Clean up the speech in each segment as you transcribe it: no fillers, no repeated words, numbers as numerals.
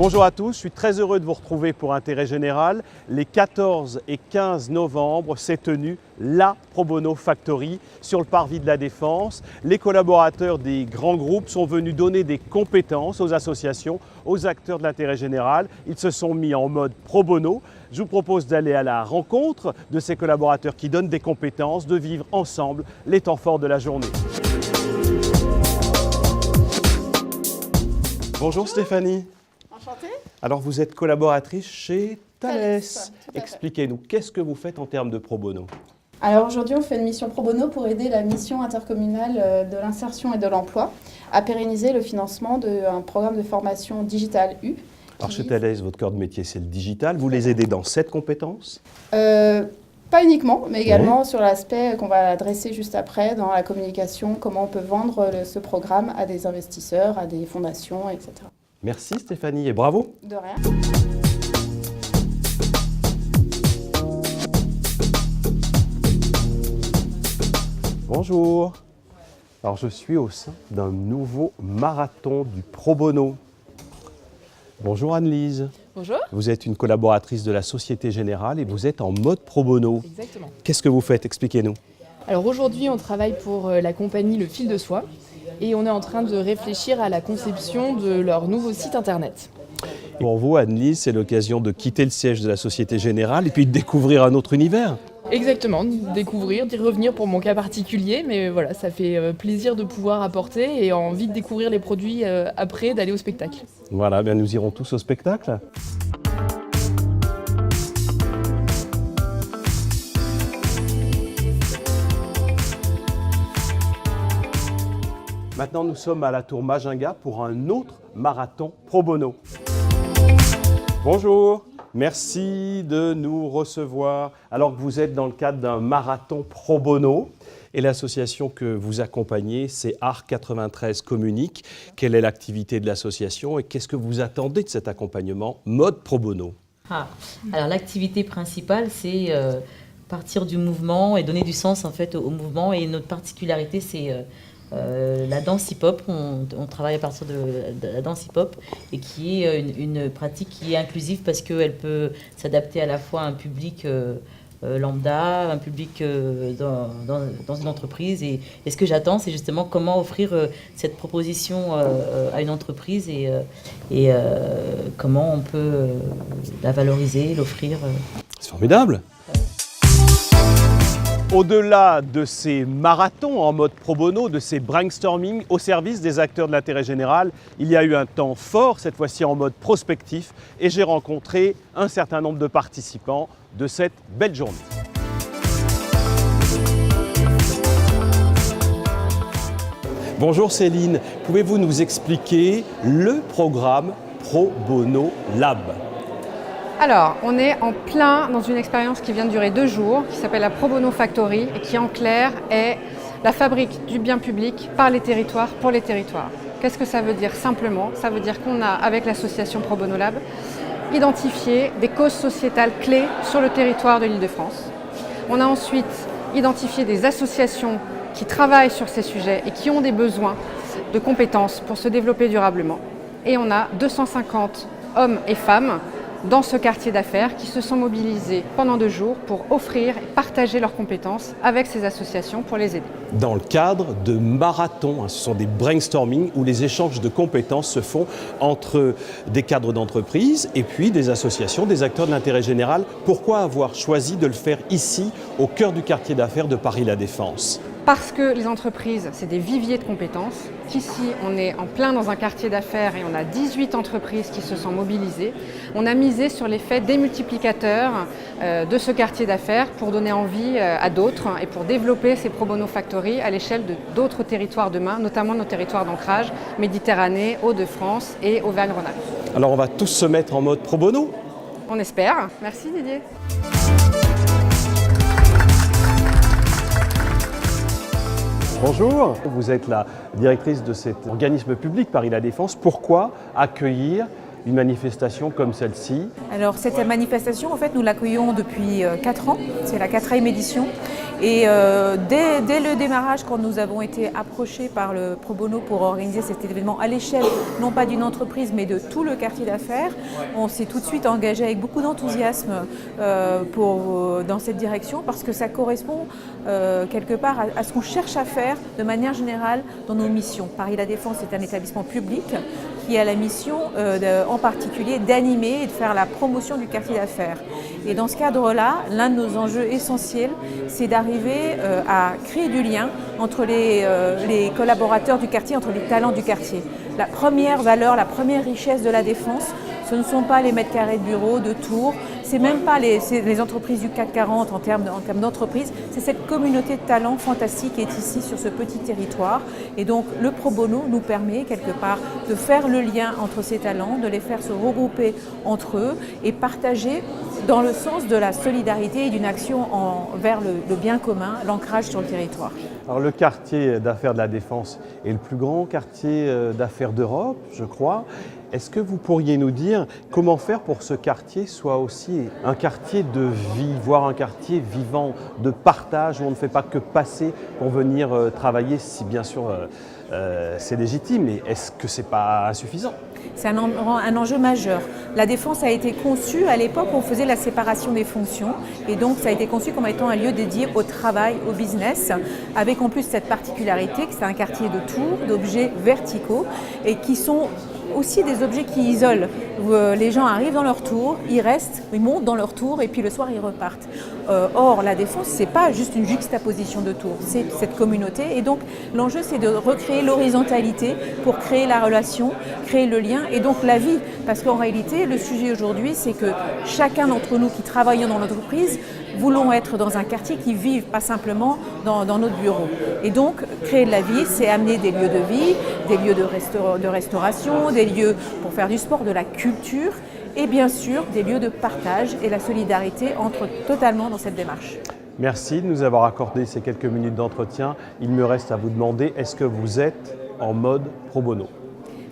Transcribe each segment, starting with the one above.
Bonjour à tous, je suis très heureux de vous retrouver pour Intérêt Général. Les 14 et 15 novembre s'est tenue la Pro Bono Factory sur le parvis de la Défense. Les collaborateurs des grands groupes sont venus donner des compétences aux associations, aux acteurs de l'intérêt général. Ils se sont mis en mode Pro Bono. Je vous propose d'aller à la rencontre de ces collaborateurs qui donnent des compétences, de vivre ensemble les temps forts de la journée. Bonjour Stéphanie. Enchantée. Alors vous êtes collaboratrice chez Thales. Tout à fait. Expliquez-nous, qu'est-ce que vous faites en termes de pro bono? Alors aujourd'hui, on fait une mission pro bono pour aider la mission intercommunale de l'insertion et de l'emploi à pérenniser le financement d'un programme de formation Digital U. Alors chez Thales, votre cœur de métier, c'est le digital. Vous les aidez dans cette compétence? Pas uniquement, mais également sur l'aspect qu'on va adresser juste après dans la communication, comment on peut vendre ce programme à des investisseurs, à des fondations, etc. Merci Stéphanie et bravo. De rien. Bonjour. Alors je suis au sein d'un nouveau marathon du pro bono. Bonjour Anne-Lise. Bonjour. Vous êtes une collaboratrice de la Société Générale et vous êtes en mode pro bono. Exactement. Qu'est-ce que vous faites? Expliquez-nous. Alors aujourd'hui, on travaille pour la compagnie Le Fil de Soie et on est en train de réfléchir à la conception de leur nouveau site internet. Pour vous, Anne-Lise, c'est l'occasion de quitter le siège de la Société Générale et puis de découvrir un autre univers. Exactement, découvrir, d'y revenir pour mon cas particulier, mais voilà, ça fait plaisir de pouvoir apporter et envie de découvrir les produits après, d'aller au spectacle. Voilà, bien nous irons tous au spectacle. Maintenant, nous sommes à la Tour Majunga pour un autre marathon pro bono. Bonjour, merci de nous recevoir alors que vous êtes dans le cadre d'un marathon pro bono. Et l'association que vous accompagnez, c'est Art 93 Communique. Quelle est l'activité de l'association et qu'est-ce que vous attendez de cet accompagnement mode pro bono? Alors l'activité principale, c'est partir du mouvement et donner du sens en fait au mouvement. Et notre particularité, c'est la danse hip-hop. On travaille à partir de la danse hip-hop et qui est une pratique qui est inclusive parce qu'elle peut s'adapter à la fois à un public lambda, un public dans une entreprise. Et ce que j'attends, c'est justement comment offrir cette proposition à une entreprise et comment on peut la valoriser, l'offrir. C'est formidable. Au-delà de ces marathons en mode pro bono, de ces brainstorming au service des acteurs de l'intérêt général, il y a eu un temps fort, cette fois-ci en mode prospectif, et j'ai rencontré un certain nombre de participants de cette belle journée. Bonjour Céline, pouvez-vous nous expliquer le programme Pro Bono Lab? Alors, on est en plein dans une expérience qui vient de durer 2 jours, qui s'appelle la Pro Bono Factory et qui en clair est la fabrique du bien public par les territoires pour les territoires. Qu'est-ce que ça veut dire simplement? Ça veut dire qu'on a, avec l'association Pro Bono Lab, identifié des causes sociétales clés sur le territoire de l'Île-de-France. On a ensuite identifié des associations qui travaillent sur ces sujets et qui ont des besoins de compétences pour se développer durablement. Et on a 250 hommes et femmes dans ce quartier d'affaires qui se sont mobilisés pendant 2 jours pour offrir et partager leurs compétences avec ces associations pour les aider. Dans le cadre de marathons, ce sont des brainstorming où les échanges de compétences se font entre des cadres d'entreprise et puis des associations, des acteurs de l'intérêt général. Pourquoi avoir choisi de le faire ici, au cœur du quartier d'affaires de Paris-La Défense? Parce que les entreprises, c'est des viviers de compétences, qu'ici on est en plein dans un quartier d'affaires et on a 18 entreprises qui se sont mobilisées. On a misé sur l'effet démultiplicateur de ce quartier d'affaires pour donner envie à d'autres et pour développer ces Pro Bono Factory à l'échelle d'autres territoires demain, notamment nos territoires d'ancrage, Méditerranée, Hauts-de-France et Auvergne-Rhône-Alpes. Alors on va tous se mettre en mode pro bono? On espère. Merci Didier. Bonjour, vous êtes la directrice de cet organisme public Paris-La Défense. Pourquoi accueillir une manifestation comme celle-ci? Alors cette manifestation, en fait, nous l'accueillons depuis 4 ans, c'est la 4e édition. Et dès le démarrage, quand nous avons été approchés par le Pro Bono pour organiser cet événement à l'échelle, non pas d'une entreprise, mais de tout le quartier d'affaires, on s'est tout de suite engagé avec beaucoup d'enthousiasme dans cette direction, parce que ça correspond quelque part à ce qu'on cherche à faire de manière générale dans nos missions. Paris La Défense est un établissement public qui a la mission en particulier d'animer et de faire la promotion du quartier d'affaires. Et dans ce cadre-là, l'un de nos enjeux essentiels, c'est d'arriver à créer du lien entre les collaborateurs du quartier, entre les talents du quartier. La première valeur, la première richesse de La Défense, ce ne sont pas les mètres carrés de bureaux, de tours, c'est même pas les entreprises du CAC 40 en termes d'entreprise, c'est cette communauté de talents fantastique qui est ici sur ce petit territoire. Et donc le Pro Bono nous permet quelque part de faire le lien entre ces talents, de les faire se regrouper entre eux et partager dans le sens de la solidarité et d'une action vers le bien commun, l'ancrage sur le territoire. Alors le quartier d'affaires de La Défense est le plus grand quartier d'affaires d'Europe, je crois. Est-ce que vous pourriez nous dire comment faire pour que ce quartier soit aussi un quartier de vie, voire un quartier vivant, de partage, où on ne fait pas que passer pour venir travailler, si bien sûr c'est légitime, mais est-ce que c'est pas insuffisant? C'est un enjeu majeur. La Défense a été conçue à l'époque où on faisait la séparation des fonctions, et donc ça a été conçu comme étant un lieu dédié au travail, au business, avec en plus cette particularité que c'est un quartier de tours, d'objets verticaux, et qui sont aussi des objets qui isolent. Les gens arrivent dans leur tour, ils restent, ils montent dans leur tour et puis le soir ils repartent. Or la Défense, c'est pas juste une juxtaposition de tours, c'est cette communauté, et donc l'enjeu c'est de recréer l'horizontalité pour créer la relation, créer le lien et donc la vie. Parce qu'en réalité, le sujet aujourd'hui, c'est que chacun d'entre nous qui travaillons dans l'entreprise voulons être dans un quartier qui vive, pas simplement dans notre bureau. Et donc, créer de la vie, c'est amener des lieux de vie, des lieux de restauration, des lieux pour faire du sport, de la culture, et bien sûr, des lieux de partage, et la solidarité entre totalement dans cette démarche. Merci de nous avoir accordé ces quelques minutes d'entretien. Il me reste à vous demander, est-ce que vous êtes en mode pro bono?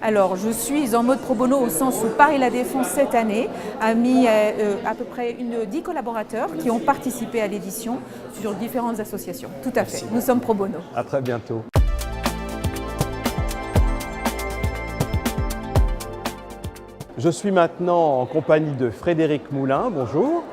Alors, je suis en mode pro bono au sens où Paris La Défense, cette année, a mis à peu près 10 collaborateurs qui ont participé à l'édition sur différentes associations. Tout à fait, nous sommes pro bono. À très bientôt. Je suis maintenant en compagnie de Frédéric Moulin. Bonjour.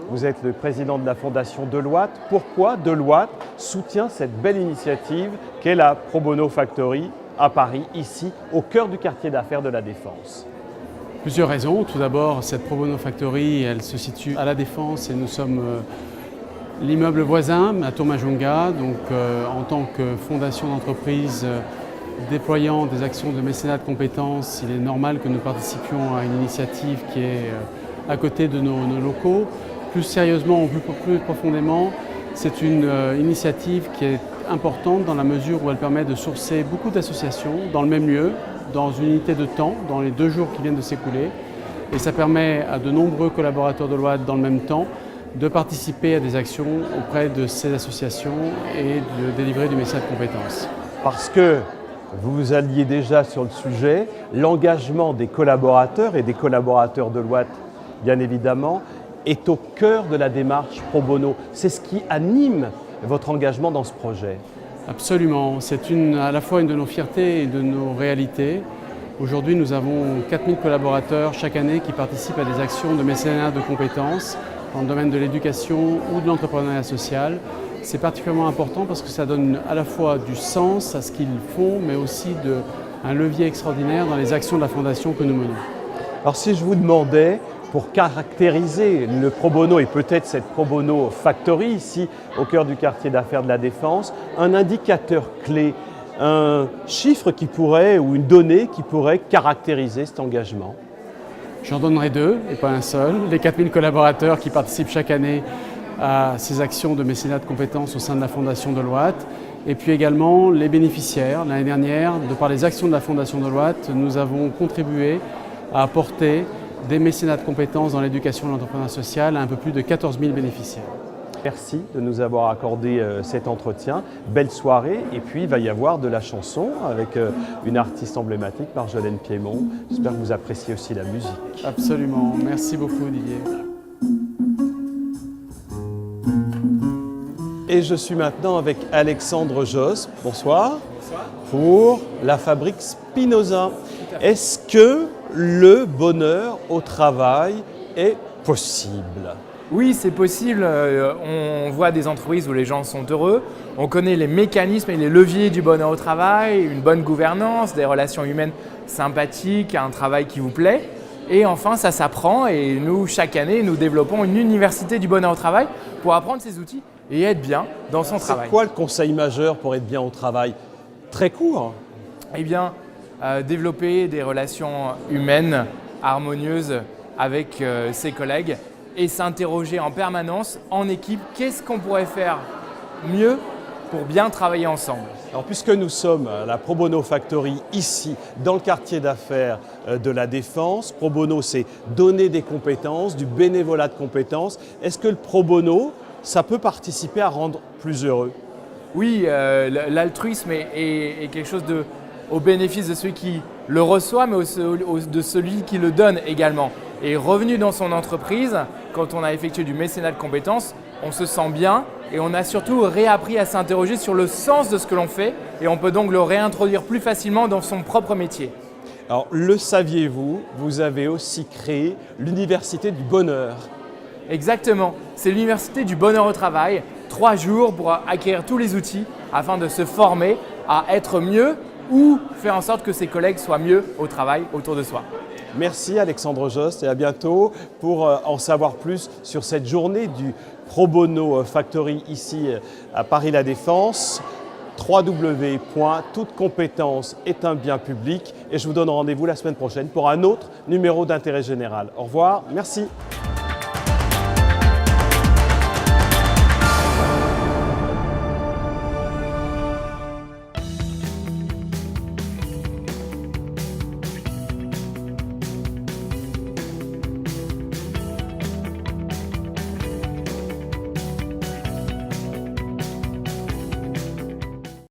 Vous êtes le président de la Fondation Deloitte. Pourquoi Deloitte soutient cette belle initiative qu'est la Pro Bono Factory à Paris, ici, au cœur du quartier d'affaires de La Défense? Plusieurs raisons. Tout d'abord, cette Pro Bono Factory, elle se situe à La Défense et nous sommes l'immeuble voisin, à Tour Majunga. Donc, en tant que fondation d'entreprise déployant des actions de mécénat de compétences, il est normal que nous participions à une initiative qui est à côté de nos locaux. Plus sérieusement ou plus profondément, c'est une initiative qui est importante dans la mesure où elle permet de sourcer beaucoup d'associations dans le même lieu, dans une unité de temps, dans les 2 jours qui viennent de s'écouler. Et ça permet à de nombreux collaborateurs de Deloitte dans le même temps de participer à des actions auprès de ces associations et de délivrer du mécénat de compétences. Parce que vous alliez déjà sur le sujet, l'engagement des collaborateurs et des collaborateurs de Deloitte, bien évidemment, est au cœur de la démarche pro bono. C'est ce qui anime votre engagement dans ce projet. Absolument. C'est à la fois une de nos fiertés et de nos réalités. Aujourd'hui, nous avons 4000 collaborateurs chaque année qui participent à des actions de mécénat de compétences dans le domaine de l'éducation ou de l'entrepreneuriat social. C'est particulièrement important parce que ça donne à la fois du sens à ce qu'ils font, mais aussi un levier extraordinaire dans les actions de la Fondation que nous menons. Alors si je vous demandais, pour caractériser le pro bono et peut-être cette Pro Bono Factory ici au cœur du quartier d'affaires de La Défense, un indicateur clé, un chiffre qui pourrait ou une donnée qui pourrait caractériser cet engagement? J'en donnerai 2 et pas un seul. Les 4000 collaborateurs qui participent chaque année à ces actions de mécénat de compétences au sein de la Fondation Deloitte. Et puis également les bénéficiaires. L'année dernière, de par les actions de la Fondation Deloitte, nous avons contribué à apporter des mécénats de compétences dans l'éducation et l'entrepreneuriat social à un peu plus de 14 000 bénéficiaires. Merci de nous avoir accordé cet entretien. Belle soirée. Et puis, il va y avoir de la chanson avec une artiste emblématique, Marjolaine Piémont. J'espère que vous appréciez aussi la musique. Absolument. Merci beaucoup, Olivier. Et je suis maintenant avec Alexandre Josse. Bonsoir. Bonsoir. Pour la fabrique Spinoza. Est-ce que le bonheur au travail est possible? Oui, c'est possible. On voit des entreprises où les gens sont heureux. On connaît les mécanismes et les leviers du bonheur au travail, une bonne gouvernance, des relations humaines sympathiques, un travail qui vous plaît. Et enfin, ça s'apprend et nous, chaque année, nous développons une université du bonheur au travail pour apprendre ces outils et être bien dans son travail. C'est quoi le conseil majeur pour être bien au travail? Très court. Eh bien, développer des relations humaines harmonieuses avec ses collègues et s'interroger en permanence en équipe, qu'est-ce qu'on pourrait faire mieux pour bien travailler ensemble. Alors, puisque nous sommes à la Pro Bono Factory ici, dans le quartier d'affaires de la Défense, Pro Bono, c'est donner des compétences, du bénévolat de compétences. Est-ce que le Pro Bono, ça peut participer à rendre plus heureux? Oui, l'altruisme est quelque chose au bénéfice de celui qui le reçoit, mais de celui qui le donne également. Et revenu dans son entreprise, quand on a effectué du mécénat de compétences, on se sent bien et on a surtout réappris à s'interroger sur le sens de ce que l'on fait et on peut donc le réintroduire plus facilement dans son propre métier. Alors, le saviez-vous, vous avez aussi créé l'Université du Bonheur. Exactement, c'est l'Université du Bonheur au Travail, 3 jours pour acquérir tous les outils afin de se former à être mieux ou faire en sorte que ses collègues soient mieux au travail autour de soi. Merci Alexandre Josse et à bientôt pour en savoir plus sur cette journée du Pro Bono Factory ici à Paris La Défense. Toute compétence est un bien public et je vous donne rendez-vous la semaine prochaine pour un autre numéro d'intérêt général. Au revoir, merci.